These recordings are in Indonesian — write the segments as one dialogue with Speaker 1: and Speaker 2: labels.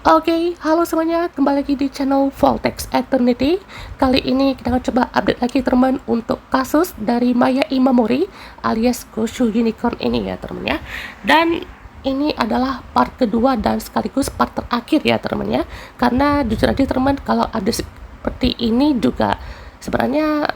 Speaker 1: Oke, halo semuanya, kembali lagi di channel Voltex Eternity. Kali ini kita akan coba update lagi teman untuk kasus dari Maya Imamori alias Gosho Unicorn ini ya teman ya. Dan ini adalah part kedua dan sekaligus part terakhir ya teman ya. Karena jujur aja teman, kalau ada seperti ini juga sebenarnya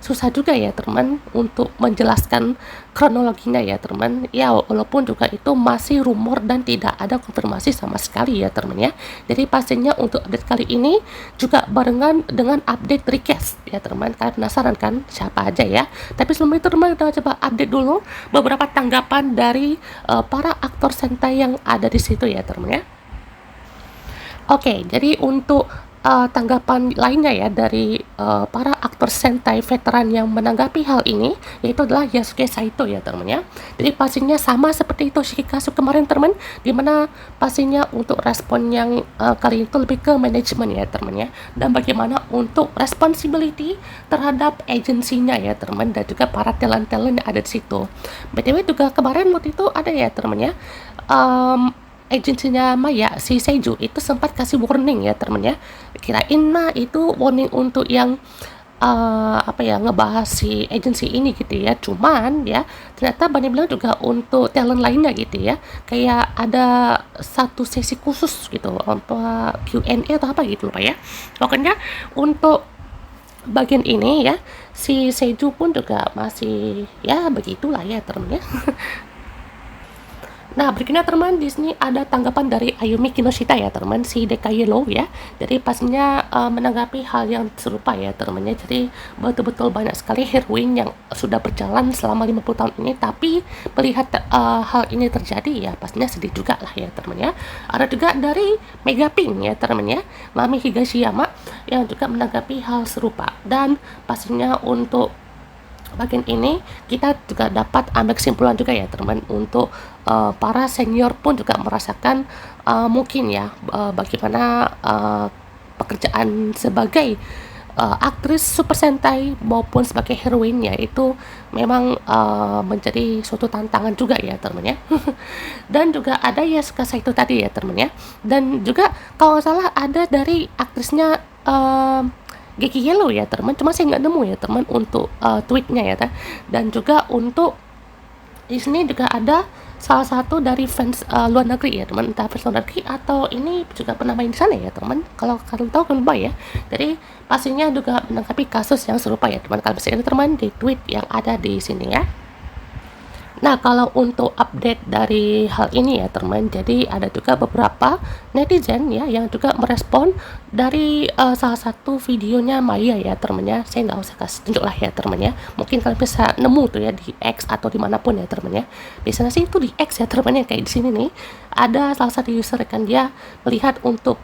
Speaker 1: susah juga ya teman untuk menjelaskan kronologinya ya teman ya, walaupun juga itu masih rumor dan tidak ada konfirmasi sama sekali ya teman ya. Jadi pastinya untuk update kali ini juga barengan dengan update request ya teman. Kalian penasaran kan siapa aja ya? Tapi sebelum itu teman, kita coba update dulu beberapa tanggapan dari para aktor Sentai yang ada di situ ya teman ya. Oke, jadi untuk tanggapan lainnya ya dari para aktor Sentai veteran yang menanggapi hal ini, yaitu adalah Yasuke Saito ya teman ya. Jadi pastinya sama seperti itu Shikikazu kemarin teman, dimana pastinya untuk respon yang kali itu lebih ke manajemen ya teman ya, dan bagaimana untuk responsibility terhadap agensinya ya teman, dan juga para talent-talent yang ada di situ. BTW juga kemarin waktu itu ada ya teman ya, agensinya Maya, si Seiju itu sempat kasih warning ya temen ya. Kirain mah itu warning untuk yang ngebahas si agensi ini gitu ya. Cuman ya ternyata banyak bilang juga untuk talent lainnya gitu ya. Kayak ada satu sesi khusus gitu, apa Q&A atau apa gitu lupa ya. Pokoknya untuk bagian ini ya, si Seiju pun juga masih ya begitulah ya temen ya. Nah, berikutnya teman, di sini ada tanggapan dari Ayumi Kinoshita ya teman, si Deka Yellow ya. Jadi pastinya menanggapi hal yang serupa ya teman-teman. Jadi betul-betul banyak sekali heroin yang sudah berjalan selama 50 tahun ini, tapi melihat hal ini terjadi ya pastinya sedih juga lah ya teman ya. Ada juga dari Mega Pink ya teman ya, Mami Higashiyama yang juga menanggapi hal serupa. Dan pastinya untuk bagian ini kita juga dapat ambil kesimpulan juga ya teman, untuk para senior pun juga merasakan mungkin ya bagaimana pekerjaan sebagai aktris Super Sentai maupun sebagai heroin ya, itu memang menjadi suatu tantangan juga ya teman ya. Dan juga ada ya Saito tadi ya teman ya, dan juga kalau nggak salah ada dari aktrisnya Geki Yellow ya teman, cuma saya nggak nemu ya teman untuk tweetnya ya. Dan juga untuk di sini juga ada salah satu dari fans luar negeri ya teman, entah fans luar negeri atau ini juga pernah main di sana ya teman. Kalau kalian tahu kan ya, jadi pastinya juga menanggapi kasus yang serupa ya teman. Kalian bisa lihat teman di tweet yang ada di sini ya. Nah, kalau untuk update dari hal ini ya teman, jadi ada juga beberapa netizen ya yang juga merespon dari salah satu videonya Maya ya teman ya. Saya nggak usah kasih tunjuk lah ya teman ya, mungkin kalian bisa nemu tuh ya di X atau dimanapun ya teman ya. Biasanya sih itu di X ya teman ya, kayak di sini nih ada salah satu user kan, dia melihat untuk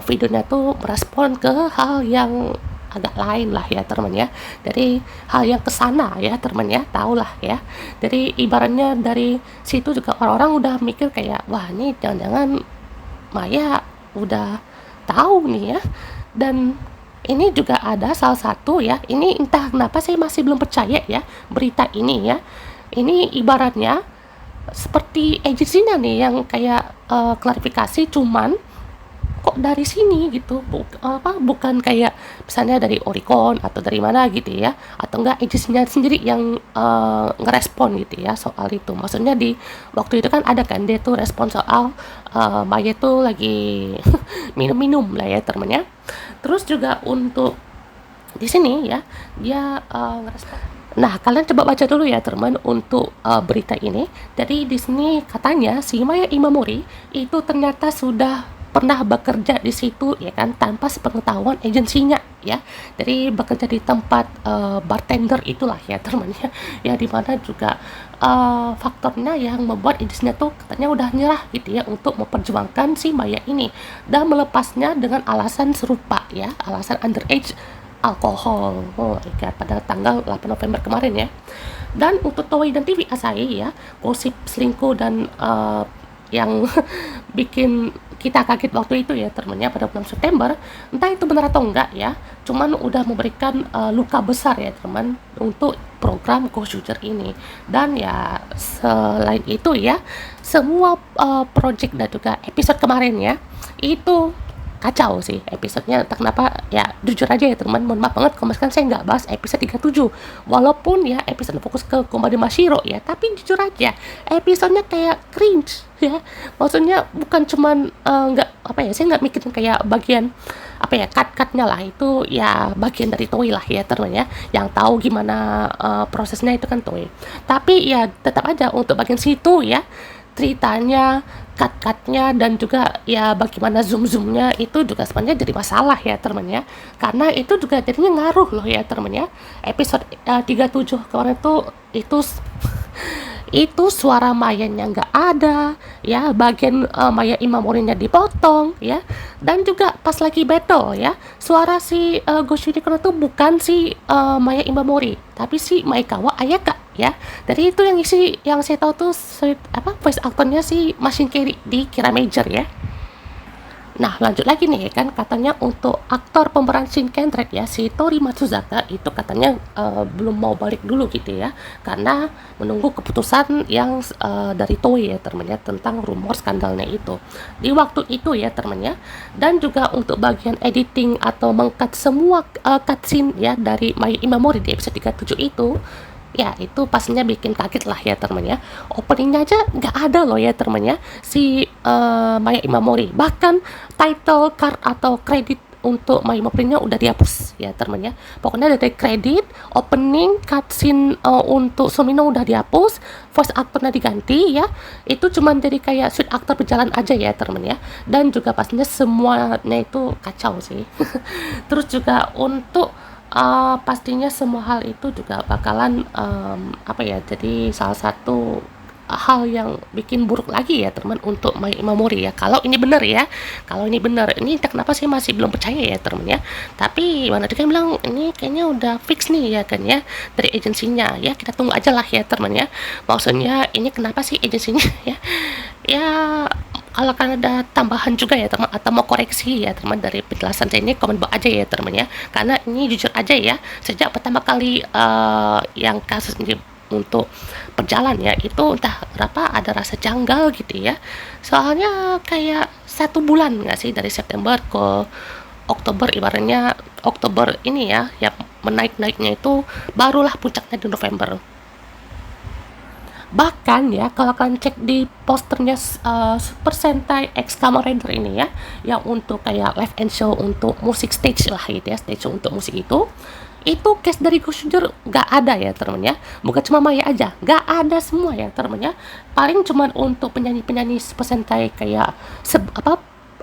Speaker 1: videonya tuh merespon ke hal yang agak lain lah ya teman ya, dari hal yang kesana ya teman ya, tahulah ya. Jadi ibaratnya dari situ juga orang-orang udah mikir kayak, wah ini jangan-jangan Maya udah tahu nih ya. Dan ini juga ada salah satu ya, ini entah kenapa saya masih belum percaya ya berita ini ya. Ini ibaratnya seperti agensinya nih yang kayak klarifikasi, cuman kok dari sini gitu, bukan kayak misalnya dari Oricon atau dari mana gitu ya, atau enggak agensinya sendiri yang ngerespon gitu ya soal itu. Maksudnya di waktu itu kan ada kan dia tuh respon soal Maya tuh lagi minum-minum lah ya temennya. Terus juga untuk di sini ya dia ngerespon. Nah, kalian coba baca dulu ya teman untuk berita ini. Jadi di sini katanya si Maya Imamori itu ternyata sudah pernah bekerja di situ ya kan, tanpa sepengetahuan agensinya ya. Jadi bekerja di tempat bartender itulah ya temannya, ya dimana juga faktornya yang membuat agensinya tuh katanya udah nyerah gitu ya untuk memperjuangkan si Maya ini dan melepasnya dengan alasan serupa ya, alasan underage alkohol. Oh my god, pada tanggal 8 November kemarin ya. Dan untuk Toei dan TV Asahi ya, gosip selingkuh dan yang bikin kita kaget waktu itu ya temennya pada bulan September, entah itu benar atau enggak ya, cuman udah memberikan luka besar ya teman untuk program Go Shooter ini. Dan ya selain itu ya, semua project dan juga episode kemarin ya itu kacau sih episodenya. Entah kenapa ya, jujur aja ya teman, mohon maaf banget kalau misalkan saya nggak bahas episode 37, walaupun ya episode fokus ke Komade Mashiro ya, tapi jujur aja episodenya kayak cringe ya. Maksudnya bukan cuman nggak apa ya, saya nggak mikirin kayak bagian apa ya, cut-cutnya lah, itu ya bagian dari Toei lah ya teman ya, yang tahu gimana prosesnya itu kan Toei. Tapi ya tetap aja untuk bagian situ ya, ceritanya, cut-cutnya, dan juga ya bagaimana zoom-zoomnya itu juga sebenarnya jadi masalah ya teman ya, karena itu juga jadinya ngaruh loh ya teman ya. Episode 37 kemarin tuh itu suara Mayanya nggak ada ya, bagian Maya Imamorinya dipotong ya, dan juga pas lagi battle ya, suara si Gosho Unicorn itu bukan si Maya Imamori, tapi si Maekawa Ayaka ya. Dari itu yang saya tahu tuh voice actornya si Machine Carey di Kira Major ya. Nah, lanjut lagi nih kan, katanya untuk aktor pemeran Shin Kendrick ya, si Tori Matsuzaka itu katanya belum mau balik dulu gitu ya, karena menunggu keputusan yang dari Toei ya temennya tentang rumor skandalnya itu di waktu itu ya temennya. Dan juga untuk bagian editing atau mengcut semua cutscene ya dari Mai Imamori di episode 37 itu ya, itu pastinya bikin kaget lah ya temennya. Openingnya aja nggak ada loh ya temennya si Maya Imamori, bahkan title card atau kredit untuk Maya Imamorinya udah dihapus ya temennya. Pokoknya dari kredit, opening, cutscene untuk Sumino udah dihapus, voice actornya diganti ya, itu cuman jadi kayak suite aktor berjalan aja ya temennya. Dan juga pastinya semuanya itu kacau sih. Terus juga untuk pastinya semua hal itu juga bakalan apa ya, jadi salah satu hal yang bikin buruk lagi ya teman untuk Mai Imamori ya, kalau ini benar ya. Kalau ini benar, ini entah kenapa sih masih belum percaya ya teman ya, tapi mana dia bilang ini kayaknya udah fix nih ya kan ya dari agensinya ya. Kita tunggu aja lah ya teman ya, maksudnya ini kenapa sih agensinya ya, ya kalau kan ada tambahan juga ya teman, atau mau koreksi ya teman dari penjelasan saya ini, komen aja ya teman ya. Karena ini jujur aja ya, sejak pertama kali yang kasus ini untuk berjalan ya, itu entah kenapa ada rasa janggal gitu ya. Soalnya kayak 1 bulan nggak sih, dari September ke Oktober, ibaratnya Oktober ini ya yang menaik-naiknya itu barulah puncaknya di November. Bahkan ya kalau kalian cek di posternya Super Sentai X Kamen Rider ini ya, yang untuk kayak live and show untuk musik stage lah gitu ya, stage show untuk musik itu cast dari Go Shooter nggak ada ya temen ya. Bukan cuma Maya aja, nggak ada semua ya temen ya. Paling cuman untuk penyanyi-penyanyi Super Sentai kayak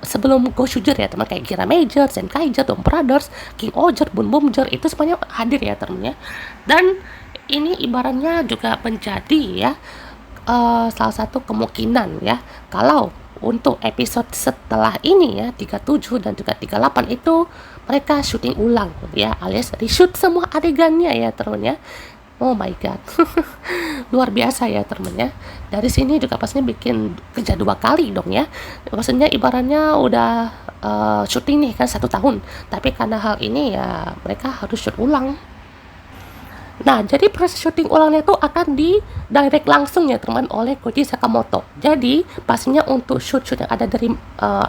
Speaker 1: sebelum Go Shooter ya teman, kayak Kira Major, Zenkaiger, Dom Brothers, King Oger, Bun Bumjer, itu semuanya hadir ya temen ya. Dan ini ibaratnya juga menjadi ya salah satu kemungkinan ya, kalau untuk episode setelah ini ya 37 dan juga 38 itu mereka syuting ulang ya, alias reshoot semua adegannya ya temen ya. Oh my god. Luar biasa ya temen ya. Dari sini juga pastinya bikin kerja 2 kali dong ya. Maksudnya ibaratnya udah syuting nih kan 1 tahun, tapi karena hal ini ya mereka harus shoot ulang. Nah, jadi proses syuting ulangnya itu akan di direct langsung ya teman oleh Koji Sakamoto. Jadi pastinya untuk shoot yang ada dari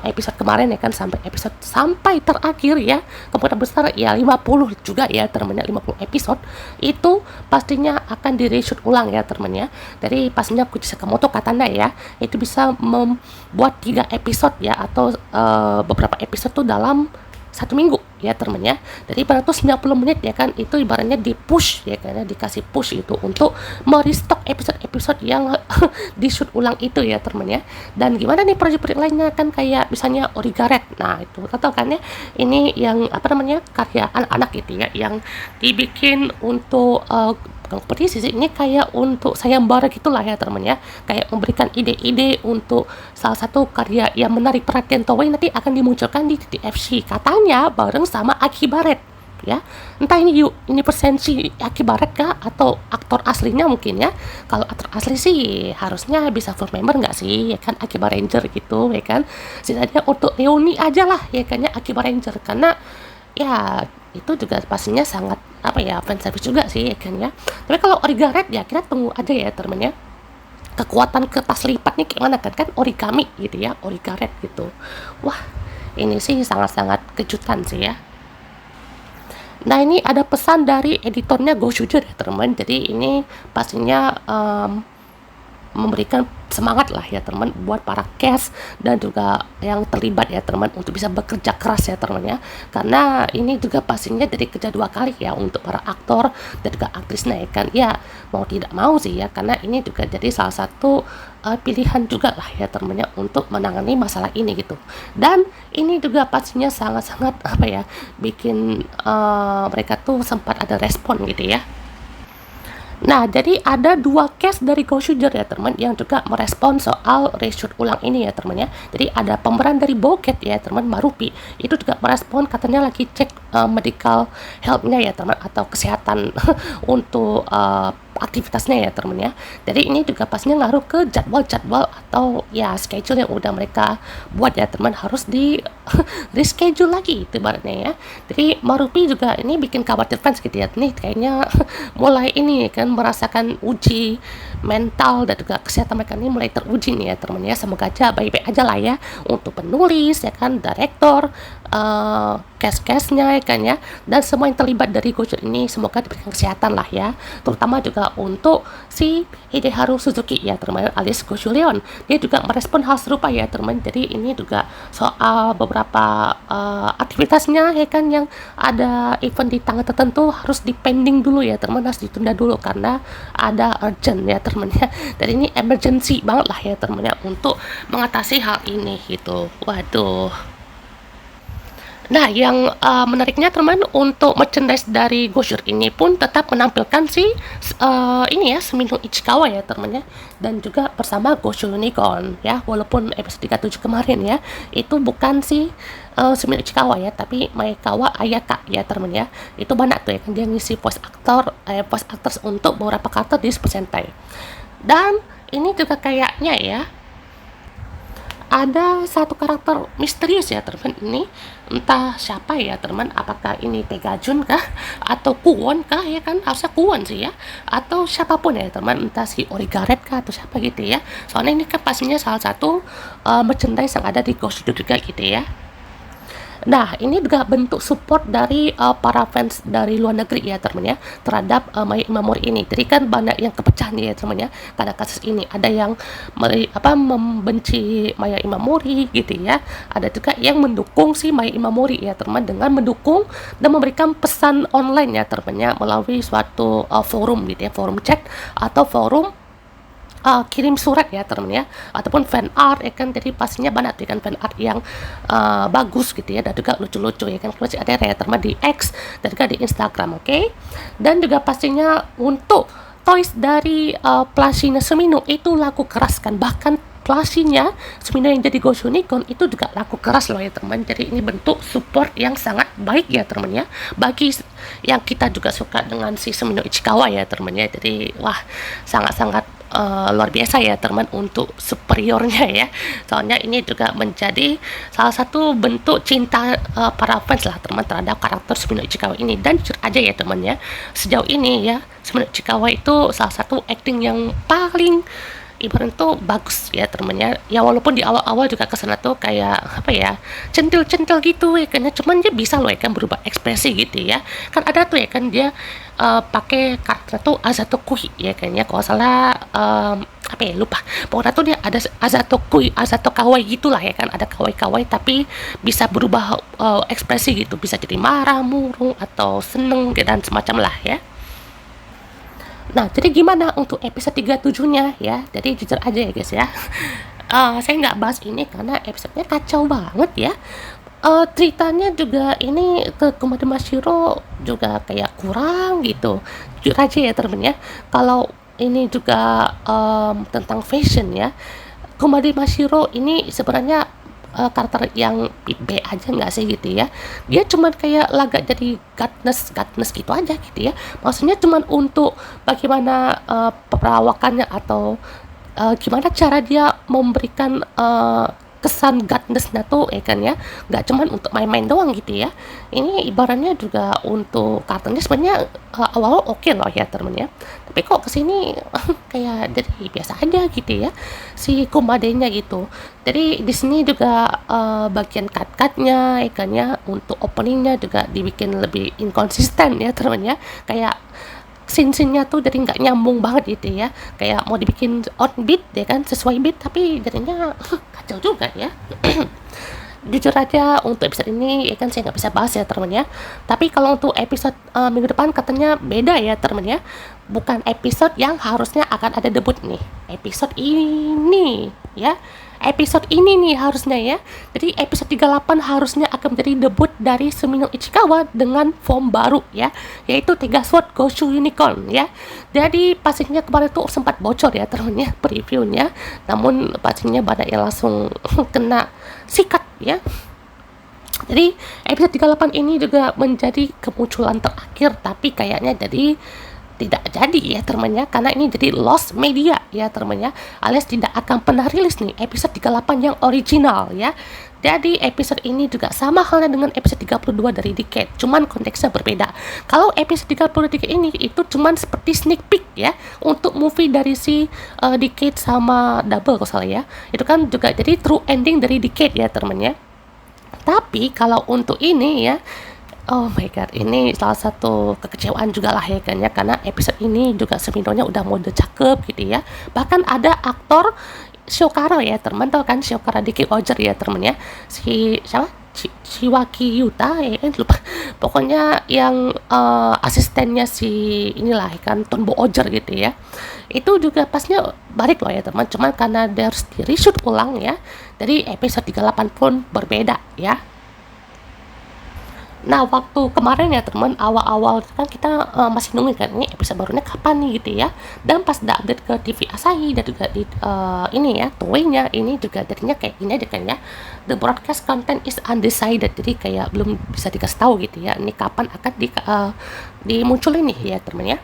Speaker 1: episode kemarin ya kan sampai terakhir ya, kemungkinan besar ya 50 juga ya teman-teman, 50 episode itu pastinya akan di reshoot ulang ya teman-teman ya. Jadi pastinya Koji Sakamoto katanya ya, itu bisa membuat 3 episode ya, atau beberapa episode tuh dalam 1 minggu ya temen ya. Jadi pada tuh 90 menit ya kan, itu ibaratnya di push ya kan, dikasih push itu untuk merestock episode-episode yang di shoot ulang itu ya temen ya. Dan gimana nih project-project lainnya kan, kayak misalnya Origaret. Nah itu tahu kan ya, ini yang karya anak-anak gitu ya, yang dibikin untuk kompetisi sih, ini kayak untuk sayembara gitulah ya teman ya, kayak memberikan ide-ide untuk salah satu karya yang menarik perhatian Toei nanti akan dimunculkan di TFC katanya bareng sama Akibaret ya. Entah ini versi Akibaret kah atau aktor aslinya mungkin ya. Kalau aktor asli sih harusnya bisa full member nggak sih, ya kan, Akiba Ranger gitu, ya kan. Setidaknya untuk reuni aja lah, ya kan ya, Akiba Ranger, karena ya itu juga pastinya sangat apa ya, fan service juga sih, ya kan ya. Tapi kalau Origaret ya kita tunggu aja ya teman ya, kekuatan kertas lipat nih gimana kan origami gitu ya, Origaret gitu. Wah, ini sih sangat-sangat kejutan sih ya. Nah, ini ada pesan dari editornya Go Shoujo ya teman, jadi ini pastinya memberikan semangat lah ya teman buat para cast dan juga yang terlibat ya teman untuk bisa bekerja keras ya teman ya, karena ini juga pastinya dari kerja 2 kali ya untuk para aktor dan juga aktrisnya, ya kan ya, mau tidak mau sih ya, karena ini juga jadi salah satu pilihan juga lah ya teman ya untuk menangani masalah ini gitu. Dan ini juga pastinya sangat-sangat apa ya, bikin mereka tuh sempat ada respon gitu ya. Nah, jadi ada 2 case dari Go Shoujo ya teman yang juga merespon soal reshoot ulang ini ya teman ya. Jadi ada pemeran dari Boket ya teman, Marupi, itu juga merespon katanya lagi cek medical health-nya ya teman, atau kesehatan untuk aktivitasnya ya teman ya. Jadi ini juga pastinya ngaruh ke jadwal-jadwal atau ya schedule yang udah mereka buat ya teman, harus di reschedule lagi itu ibaratnya ya. Jadi Marupi juga ini bikin khawatir fans gitu ya, nih kayaknya mulai ini kan merasakan uji mental dan juga kesehatan mereka ini mulai teruji nih ya teman ya. Semoga aja baik-baik aja lah ya untuk penulis ya kan, direktor, cast-castnya ya kan ya, dan semua yang terlibat dari Go Shoujo ini semoga diberikan kesehatan lah ya, terutama juga untuk si Hideharu Suzuki ya teman alias Go Leon. Dia juga merespon hal serupa ya teman, jadi ini juga soal beberapa aktivitasnya ya kan, yang ada event di tanggal tertentu harus dipending dulu ya teman, harus ditunda dulu karena ada urgent ya teman ya. Dan ini emergency banget lah ya teman ya untuk mengatasi hal ini gitu. Waduh. Nah, yang menariknya teman, untuk merchandise dari Go Shoujo ini pun tetap menampilkan si ini ya, Sumino Ichikawa ya teman ya, dan juga bersama Go Shoujo Nikon ya, walaupun episode 37 kemarin ya itu bukan si Sumino Ichikawa ya, tapi Maekawa Ayaka ya teman ya. Itu banyak tuh ya kan, dia ngisi voice actors untuk beberapa karakter di Super Sentai. Dan ini juga kayaknya ya ada satu karakter misterius ya teman ini, entah siapa ya teman, apakah ini Pegajun kah atau Kuwon kah, ya kan harusnya Kuwon sih ya, atau siapapun ya teman, entah si Origaret kah atau siapa gitu ya, soalnya ini kan pastinya salah satu merchandise yang ada di Go Shoujo juga gitu ya. Nah, ini juga bentuk support dari para fans dari luar negeri ya teman ya, terhadap Maya Imamori ini. Jadi kan banyak yang kepecahan ya teman ya karena kasus ini. Ada yang membenci Maya Imamori gitu ya, ada juga yang mendukung si Maya Imamori ya teman, dengan mendukung dan memberikan pesan online ya teman ya, melalui suatu forum gitu ya, forum chat atau forum kirim surat ya teman ya, ataupun fan art ya kan. Jadi pastinya banyak tuh kan fan art yang bagus gitu ya, dan juga lucu-lucu ya kan, masih ada ya teman di X dan juga di Instagram, oke. Dan juga pastinya untuk toys dari plushinya Sumino itu laku keras kan, bahkan plushinya Sumino yang jadi Go Shoujo Nikon itu juga laku keras loh ya teman. Jadi ini bentuk support yang sangat baik ya teman ya, bagi yang kita juga suka dengan si Sumino Ichikawa ya teman ya. Jadi wah, sangat-sangat luar biasa ya teman untuk superiornya ya, soalnya ini juga menjadi salah satu bentuk cinta para fans lah teman terhadap karakter Sumino Ichikawa ini. Dan jujur aja ya teman ya, sejauh ini ya Sumino Ichikawa itu salah satu acting yang paling ibarat tuh bagus ya temennya ya, walaupun di awal-awal juga kesana tuh kayak apa ya, centil-centil gitu ya kan, cuman dia bisa loh ya kan berubah ekspresi gitu ya kan. Ada tuh ya kan dia pakai karakter tuh Azatokui ya kayaknya kalau salah, apa ya lupa, pokoknya tuh dia ada Azatokawai gitulah ya kan, ada kawai-kawai tapi bisa berubah ekspresi gitu, bisa jadi marah, murung atau seneng dan semacam lah ya. Nah, jadi gimana untuk episode 37-nya ya? Jadi jujur aja ya guys ya, saya nggak bahas ini karena episodenya kacau banget ya. Ceritanya juga ini ke Komade Mashiro juga kayak kurang gitu. Jujur aja ya temen ya, kalau ini juga tentang fashion ya, Komade Mashiro ini sebenarnya karakter yang B aja nggak sih gitu ya. Dia cuman kayak laga jadi Katniss gitu aja gitu ya. Maksudnya cuman untuk bagaimana perawakannya atau gimana cara dia memberikan kesan Katniss-nya tuh ya kan ya, nggak cuman untuk main-main doang gitu ya. Ini ibaratnya juga untuk karakternya sebenarnya awal oke loh ya temen ya, tapi kok kesini kayak dari biasa aja gitu ya si Kumadenya gitu. Jadi di sini juga bagian cut-cutnya ya kan ya, untuk openingnya juga dibikin lebih inkonsisten ya temen ya, kayak scene-nya tuh jadi nggak nyambung banget gitu ya, kayak mau dibikin on beat ya kan, sesuai beat tapi jadinya kacau juga ya. Jujur aja untuk episode ini ya kan saya nggak bisa bahas ya temen ya, tapi kalau untuk episode minggu depan katanya beda ya temen ya, bukan episode yang harusnya akan ada debut nih, episode ini ya, episode ini nih harusnya ya. Jadi episode 38 harusnya akan menjadi debut dari Sumino Ichikawa dengan form baru ya, yaitu Tiga Sword Goshu Unicorn ya. Jadi pastinya kemarin tuh sempat bocor ya temennya previewnya, namun pastinya banyak yang langsung kena sikat ya. Jadi episode 38 ini juga menjadi kemunculan terakhir, tapi kayaknya jadi tidak jadi ya temennya, karena ini jadi lost media ya temennya, alias tidak akan pernah rilis nih episode 38 yang original ya. Jadi episode ini juga sama halnya dengan episode 32 dari Decade, cuman konteksnya berbeda. Kalau episode 33 ini itu cuman seperti sneak peek ya untuk movie dari si Decade sama Double kalau salah ya. Itu kan juga jadi true ending dari Decade ya temennya. Tapi kalau untuk ini ya, oh my god, ini salah satu kekecewaan juga lah ya kan ya, karena episode ini juga Suminonya udah mode cakep gitu ya. Bahkan ada aktor Shokara ya teman, tau kan Shokara Diki Oger ya temen ya, si siapa, Shiwaki Yuta ya kan, lupa pokoknya yang asistennya si inilah ya kan, Tonbo Oger gitu ya. Itu juga pasnya balik loh ya teman, cuman karena dia harus di reshoot ulang ya, jadi episode 38 pun berbeda ya. Nah, waktu kemarin ya teman, awal-awal kan kita masih nungguin kan ini episode barunya kapan nih gitu ya. Dan pas udah update ke TV Asahi dan juga di ini ya, Toei-nya ini juga jadinya kayak gini aja kan ya. The broadcast content is undecided. Jadi kayak belum bisa dikasih tahu gitu ya. Ini kapan akan dimunculin nih ya teman ya.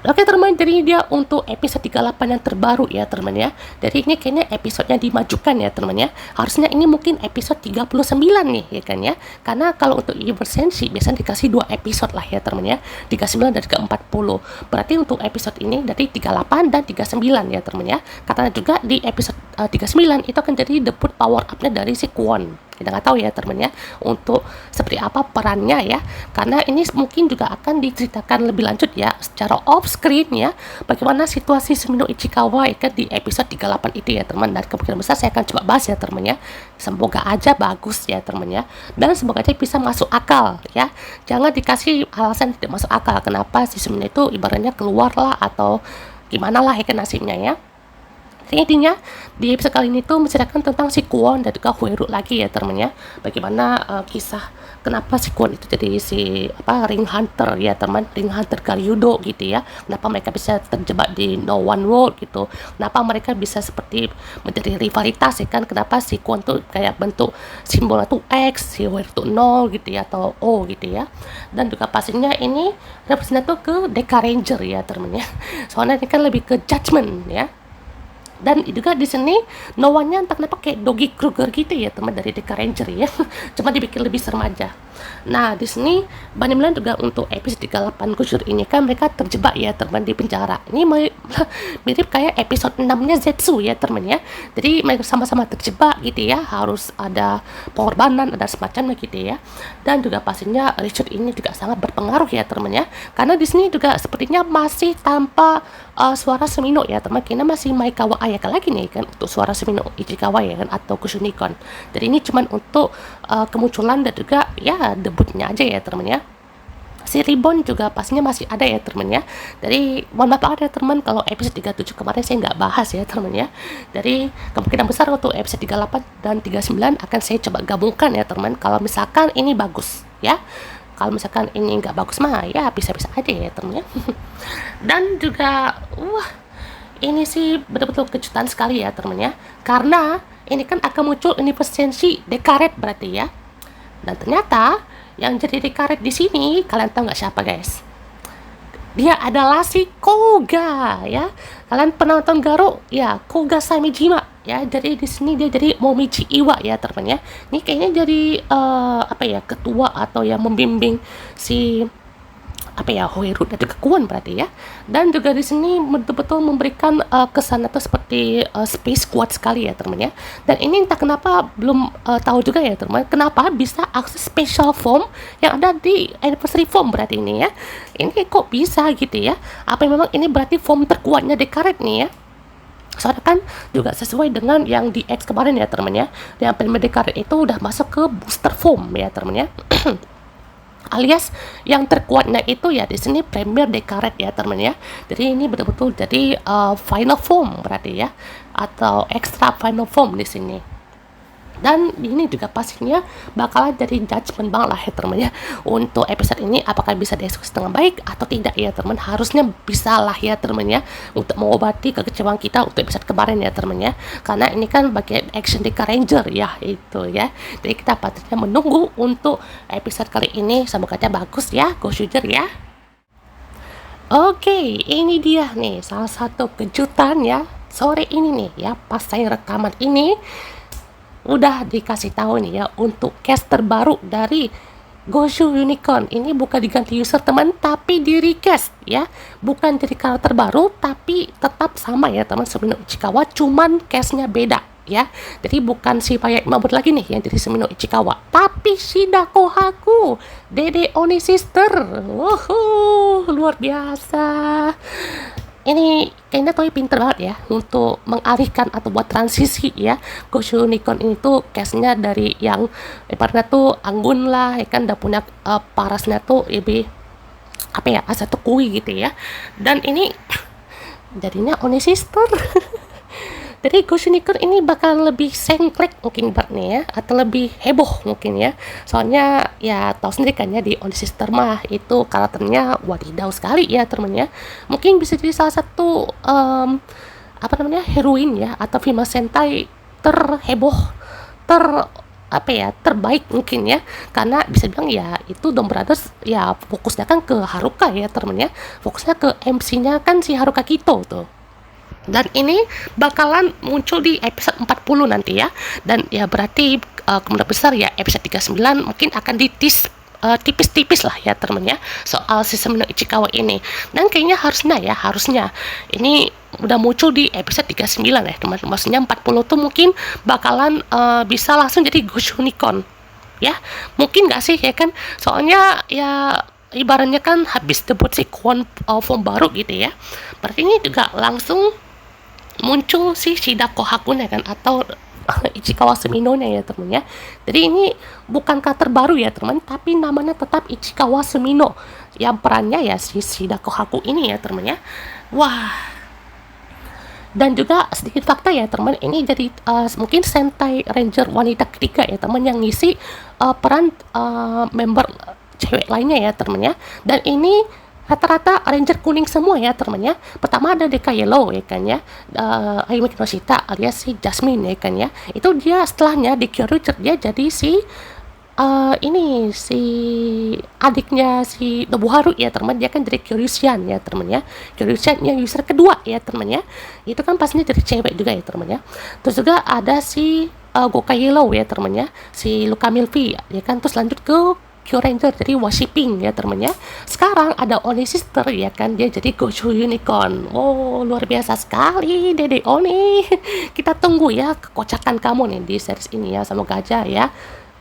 Speaker 1: Oke teman, jadi dia untuk episode 38 yang terbaru ya teman ya. Jadi ini kayaknya episodenya dimajukan ya teman ya. Harusnya ini mungkin episode 39 nih ya kan ya. Karena kalau untuk Iversensi biasanya dikasih 2 episode lah ya teman ya. 39 dan 40. Berarti untuk episode ini dari 38 dan 39 ya teman ya. Karena juga di episode 39 itu akan jadi debut power up-nya dari si Kwon. Kita nggak tahu ya teman ya untuk seperti apa perannya ya, karena ini mungkin juga akan diceritakan lebih lanjut ya secara off screen ya, bagaimana situasi Sumino Ichikawa ya kan di episode 38 itu ya teman. Dan kemungkinan besar saya akan coba bahas ya teman ya, semoga aja bagus ya teman ya, dan semoga aja bisa masuk akal ya, jangan dikasih alasan tidak masuk akal kenapa si Sumino itu ibaratnya keluar lah atau gimana lah ya kan nasibnya ya. Intinya di episode kali ini tuh menceritakan tentang si Kwon dan juga Hueru lagi ya temennya, bagaimana kisah kenapa si Kwon itu jadi si ring hunter ya teman, ring hunter Garyudo gitu ya, kenapa mereka bisa terjebak di No One World gitu, kenapa mereka bisa seperti menjadi rivalitas ya kan, kenapa si Kwon tuh kayak bentuk simbolnya tuh X, si Hueru tuh 0 gitu ya atau O gitu ya. Dan juga pastinya ini representasi tuh ke Deka Ranger ya temennya, soalnya ini kan lebih ke judgment ya. Dan juga di sini no one-nya entah kenapa kayak Doggy Kruger gitu ya teman dari Deka Ranger ya. Cuma dibikin lebih serem aja. Nah, di sini Bunny Milan juga untuk episode 38 Kusur ini kan mereka terjebak ya teman di penjara. Ini mirip kayak episode 6-nya Zetsu ya teman ya. Jadi mereka sama-sama terjebak gitu ya, harus ada pengorbanan, ada semacamnya gitu ya. Dan juga pastinya Richard ini juga sangat berpengaruh ya teman ya. Karena di sini juga sepertinya masih tanpa suara Sumino ya teman, kayaknya masih Maekawa Ayaka lagi nih kan untuk suara Sumino Ichikawa ya kan atau Kusunikon. Jadi ini cuman untuk kemunculan dan juga ya debutnya aja ya teman ya. Si Ribbon juga pastinya masih ada ya teman ya. Jadi mohon maaf ada teman kalau episode 37 kemarin saya nggak bahas ya teman ya. Jadi kemungkinan besar untuk episode 38 dan 39 akan saya coba gabungkan ya teman, kalau misalkan ini bagus ya. Kalau misalkan ini nggak bagus mah ya bisa-bisa aja ya temen ya. Dan juga ini sih betul-betul kejutan sekali ya temen ya, karena ini kan akan muncul inefisiensi dekaret berarti ya. Dan ternyata yang jadi dekaret di sini kalian tahu nggak siapa guys? Dia adalah si Koga ya. Kalian pernah nonton Garo? Ya, Koga Samejima ya. Jadi di sini dia jadi Momichi Iwa ya teman ya. Ini kayaknya jadi apa ya, ketua atau yang membimbing si apa ya, Hoiru dari kekuan berarti ya. Dan juga di sini betul-betul memberikan kesan itu seperti space kuat sekali ya teman ya. Dan ini entah kenapa belum tahu juga ya teman, kenapa bisa akses special form yang ada di anniversary form berarti ini ya. Ini kok bisa gitu ya? Apa memang ini berarti form terkuatnya Dekaret nih ya? Soalnya kan juga sesuai dengan yang di X kemarin ya teman ya. Yang Premier Dekaret itu udah masuk ke booster form ya teman ya. Alias yang terkuatnya itu ya di sini Premier Dekaret ya teman ya. Jadi ini betul-betul jadi final form berarti ya, atau extra final form di sini. Dan ini juga pastinya bakalan jadi judgement banget lah ya teman ya, untuk episode ini apakah bisa dieksekusi dengan baik atau tidak ya teman. Harusnya bisa lah ya teman ya, untuk mengobati kekecewaan kita untuk episode kemarin ya teman ya, karena ini kan bagian action Deka Ranger ya itu ya. Jadi kita pastinya menunggu untuk episode kali ini, semoga aja bagus ya, go Shuger ya. Oke, ini dia nih salah satu kejutan ya sore ini nih ya, pas saya rekaman ini udah dikasih tahu nih ya untuk cast terbaru dari Goshu Unicorn. Ini bukan diganti user teman, tapi di recast ya, bukan jadi karakter baru tapi tetap sama ya teman, Sumino Ichikawa, cuman castnya beda ya. Jadi bukan si Paya Imabut lagi nih yang jadi Sumino Ichikawa, tapi Shida Kohaku, Dede Oni Sister. Luar biasa. Ini kayaknya Toei pinter banget ya untuk mengalihkan atau buat transisi ya. Goshu Unicorn ini tuh case-nya dari yang ibaratnya tuh anggun lah ya kan, udah punya parasnya tuh lebih apa ya, asatu kui gitu ya. Dan ini jadinya Oni Sister. Jadi Goshu Unicorn ini bakal lebih sengklek mungkin nih ya, atau lebih heboh mungkin ya. Soalnya ya tahu sendiri kan ya, di Oni Sister mah itu karakternya wadidaw sekali ya temennya. Mungkin bisa jadi salah satu apa namanya, heroin ya, atau female sentai terheboh, apa ya, terbaik mungkin ya, karena bisa bilang ya itu Dom Brothers ya fokusnya kan ke Haruka ya temennya, fokusnya ke MC-nya kan si Haruka Kito tuh. Dan ini bakalan muncul di episode 40 nanti ya. Dan ya berarti kemungkinan besar ya episode 39 mungkin akan ditis tipis-tipis lah ya temennya soal si Sumino Ichikawa ini. Dan kayaknya harusnya ini udah muncul di episode 39 ya teman. Maksudnya 40 tuh mungkin bakalan bisa langsung jadi Goshu Unicorn ya. Mungkin gak sih ya kan, soalnya ya ibaratnya kan habis debut si Kwon form baru gitu ya, berarti ini juga langsung muncul si Shida Kohaku ya kan, atau Ichikawa Sumino nya ya teman ya. Jadi ini bukan karakter baru ya teman, tapi namanya tetap Ichikawa Sumino, yang perannya ya si Shida Kohaku ini ya teman ya. Wah. Dan juga sedikit fakta ya teman, ini jadi mungkin Sentai Ranger wanita ketiga ya teman yang ngisi peran member cewek lainnya ya teman ya. Dan ini rata-rata ranger kuning semua ya teman ya. Pertama ada Deka Yellow ya kan ya, Ayumi Kinoshita alias si Jasmine ya kan ya. Itu dia setelahnya di Kyoryuger dia jadi si ini si adiknya si Nobuharu ya teman, dia kan jadi Kyoryusian ya teman ya. Kyoryusian yang user kedua ya teman ya. Itu kan pastinya jadi cewek juga ya teman ya. Terus juga ada si Goka Yellow ya teman ya, si Luka Milvi ya kan. Terus lanjut ke Ranger jadi worshipping ya teman ya. Sekarang ada Oni Sister ya kan, dia jadi Goshu Unicorn. Oh luar biasa sekali Dede Oni. Kita tunggu ya kekocakan kamu nih di series ini ya, semoga aja ya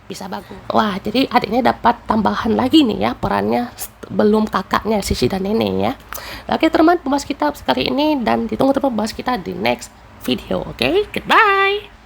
Speaker 1: bisa bagus. Wah jadi adiknya dapat tambahan lagi nih ya perannya, belum kakaknya Sisi dan Nenek ya. Oke teman, pembahas kita sekali ini, dan ditunggu terus pembahas kita di next video. Oke, goodbye.